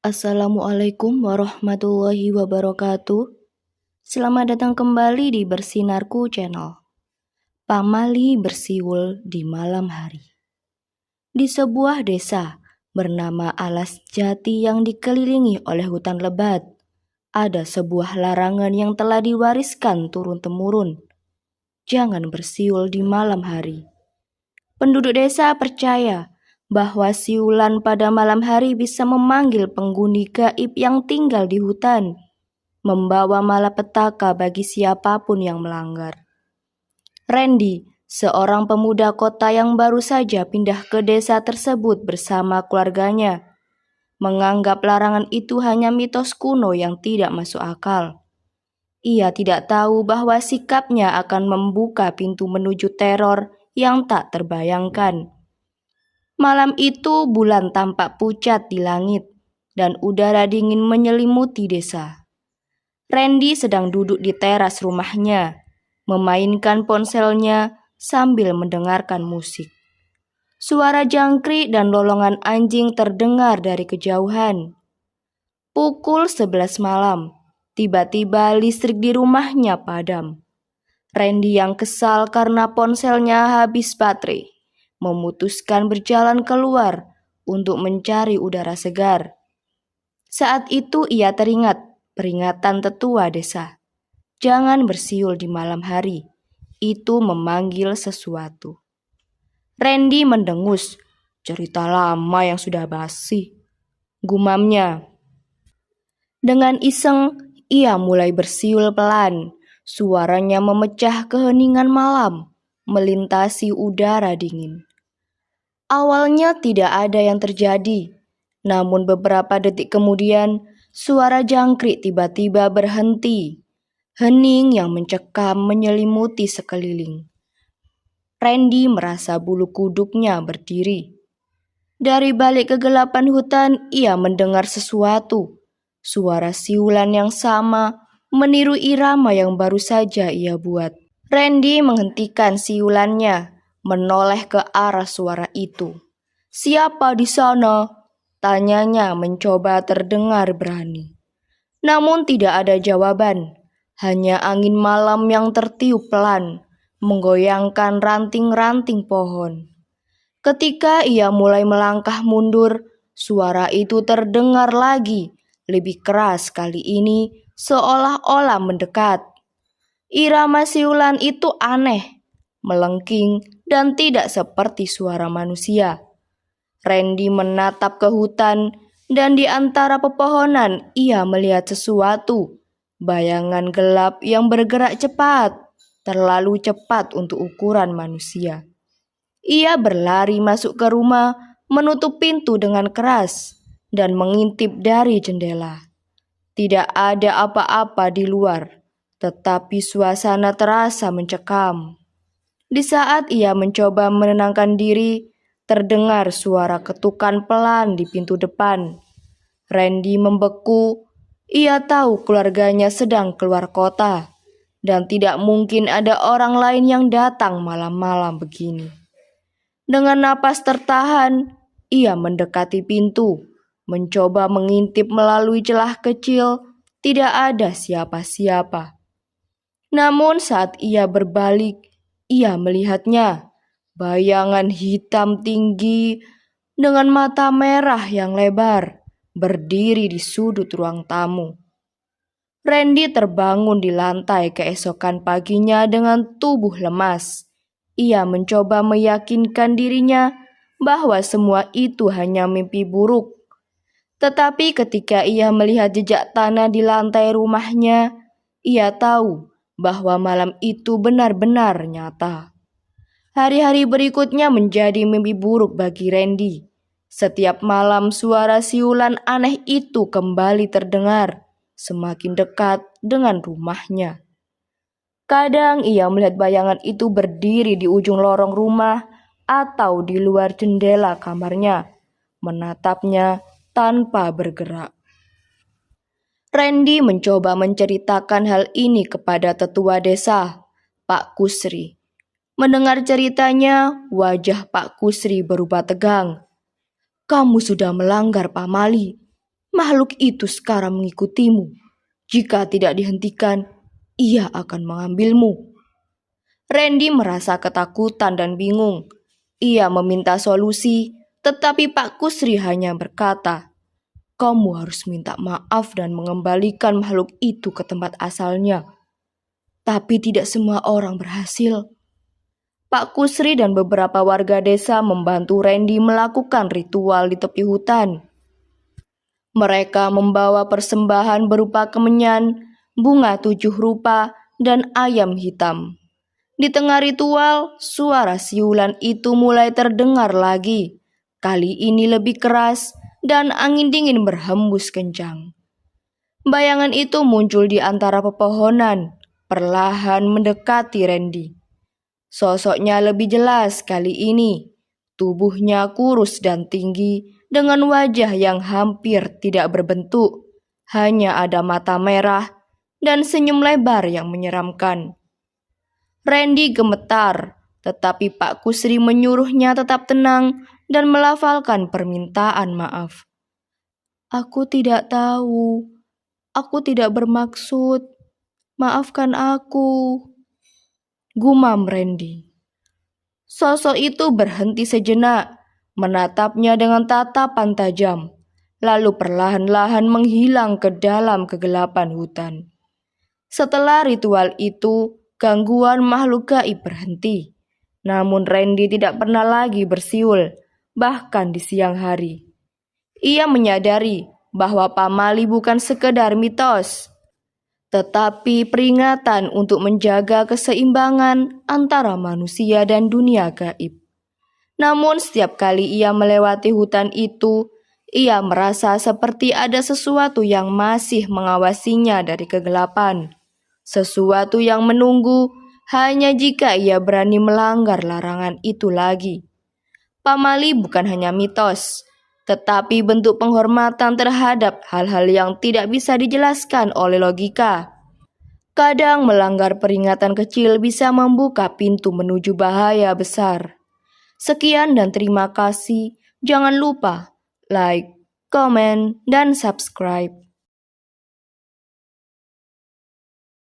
Assalamualaikum warahmatullahi wabarakatuh. Selamat datang kembali di Bersinarku Channel. Pamali bersiul di malam hari. Di sebuah desa bernama Alas Jati yang dikelilingi oleh hutan lebat, ada sebuah larangan yang telah diwariskan turun-temurun. Jangan bersiul di malam hari. Penduduk desa percaya bahwa siulan pada malam hari bisa memanggil penghuni gaib yang tinggal di hutan, membawa malapetaka bagi siapapun yang melanggar. Randy, seorang pemuda kota yang baru saja pindah ke desa tersebut bersama keluarganya, menganggap larangan itu hanya mitos kuno yang tidak masuk akal. Ia tidak tahu bahwa sikapnya akan membuka pintu menuju teror yang tak terbayangkan. Malam itu bulan tampak pucat di langit dan udara dingin menyelimuti desa. Randy sedang duduk di teras rumahnya, memainkan ponselnya sambil mendengarkan musik. Suara jangkrik dan lolongan anjing terdengar dari kejauhan. Pukul 11 malam, tiba-tiba listrik di rumahnya padam. Randy yang kesal karena ponselnya habis baterai, memutuskan berjalan keluar untuk mencari udara segar. Saat itu ia teringat peringatan tetua desa. Jangan bersiul di malam hari, itu memanggil sesuatu. Randy mendengus, cerita lama yang sudah basi, gumamnya. Dengan iseng, ia mulai bersiul pelan. Suaranya memecah keheningan malam, melintasi udara dingin. Awalnya tidak ada yang terjadi, namun beberapa detik kemudian, suara jangkrik tiba-tiba berhenti. Hening yang mencekam menyelimuti sekeliling. Randy merasa bulu kuduknya berdiri. Dari balik kegelapan hutan, ia mendengar sesuatu. Suara siulan yang sama, meniru irama yang baru saja ia buat. Randy menghentikan siulannya, menoleh ke arah suara itu. "Siapa di sana?" tanyanya mencoba terdengar berani. Namun tidak ada jawaban, hanya angin malam yang tertiup pelan, menggoyangkan ranting-ranting pohon. Ketika ia mulai melangkah mundur, suara itu terdengar lagi, lebih keras kali ini, seolah-olah mendekat. Irama siulan itu aneh, melengking, dan tidak seperti suara manusia. Randy menatap ke hutan, dan di antara pepohonan ia melihat sesuatu. Bayangan gelap yang bergerak cepat, terlalu cepat untuk ukuran manusia. Ia berlari masuk ke rumah, menutup pintu dengan keras, dan mengintip dari jendela. Tidak ada apa-apa di luar, tetapi suasana terasa mencekam. Di saat ia mencoba menenangkan diri, terdengar suara ketukan pelan di pintu depan. Randy membeku. Ia tahu keluarganya sedang keluar kota, dan tidak mungkin ada orang lain yang datang malam-malam begini. Dengan napas tertahan, ia mendekati pintu, mencoba mengintip melalui celah kecil. Tidak ada siapa-siapa. Namun saat ia berbalik, ia melihatnya. Bayangan hitam tinggi dengan mata merah yang lebar berdiri di sudut ruang tamu. Randy terbangun di lantai keesokan paginya dengan tubuh lemas. Ia mencoba meyakinkan dirinya bahwa semua itu hanya mimpi buruk. Tetapi ketika ia melihat jejak tanah di lantai rumahnya, ia tahu bahwa malam itu benar-benar nyata. Hari-hari berikutnya menjadi mimpi buruk bagi Randy. Setiap malam suara siulan aneh itu kembali terdengar, semakin dekat dengan rumahnya. Kadang ia melihat bayangan itu berdiri di ujung lorong rumah atau di luar jendela kamarnya, menatapnya tanpa bergerak. Randy mencoba menceritakan hal ini kepada tetua desa, Pak Kusri. Mendengar ceritanya, wajah Pak Kusri berubah tegang. "Kamu sudah melanggar pamali. Makhluk itu sekarang mengikutimu. Jika tidak dihentikan, ia akan mengambilmu. Randy merasa ketakutan dan bingung. Ia meminta solusi, tetapi Pak Kusri hanya berkata, "Kamu harus minta maaf dan mengembalikan makhluk itu ke tempat asalnya." Tapi tidak semua orang berhasil. Pak Kusri dan beberapa warga desa membantu Randy melakukan ritual di tepi hutan. Mereka membawa persembahan berupa kemenyan, bunga 7 rupa, dan ayam hitam. Di tengah ritual, suara siulan itu mulai terdengar lagi. Kali ini lebih keras dan angin dingin berhembus kencang. Bayangan itu muncul di antara pepohonan, perlahan mendekati Randy. Sosoknya lebih jelas kali ini. Tubuhnya kurus dan tinggi dengan wajah yang hampir tidak berbentuk. Hanya ada mata merah dan senyum lebar yang menyeramkan. Randy gemetar, tetapi Pak Kusri menyuruhnya tetap tenang dan melafalkan permintaan maaf. "Aku tidak tahu. Aku tidak bermaksud. Maafkan aku," gumam Randy. Sosok itu berhenti sejenak, menatapnya dengan tatapan tajam, lalu perlahan-lahan menghilang ke dalam kegelapan hutan. Setelah ritual itu, gangguan makhluk gaib berhenti. Namun Randy tidak pernah lagi bersiul, bahkan di siang hari. Ia menyadari bahwa pamali bukan sekedar mitos, tetapi peringatan untuk menjaga keseimbangan antara manusia dan dunia gaib. Namun setiap kali ia melewati hutan itu, ia merasa seperti ada sesuatu yang masih mengawasinya dari kegelapan. Sesuatu yang menunggu hanya jika ia berani melanggar larangan itu lagi. Pamali bukan hanya mitos, tetapi bentuk penghormatan terhadap hal-hal yang tidak bisa dijelaskan oleh logika. Kadang melanggar peringatan kecil bisa membuka pintu menuju bahaya besar. Sekian dan terima kasih. Jangan lupa like, komen, dan subscribe.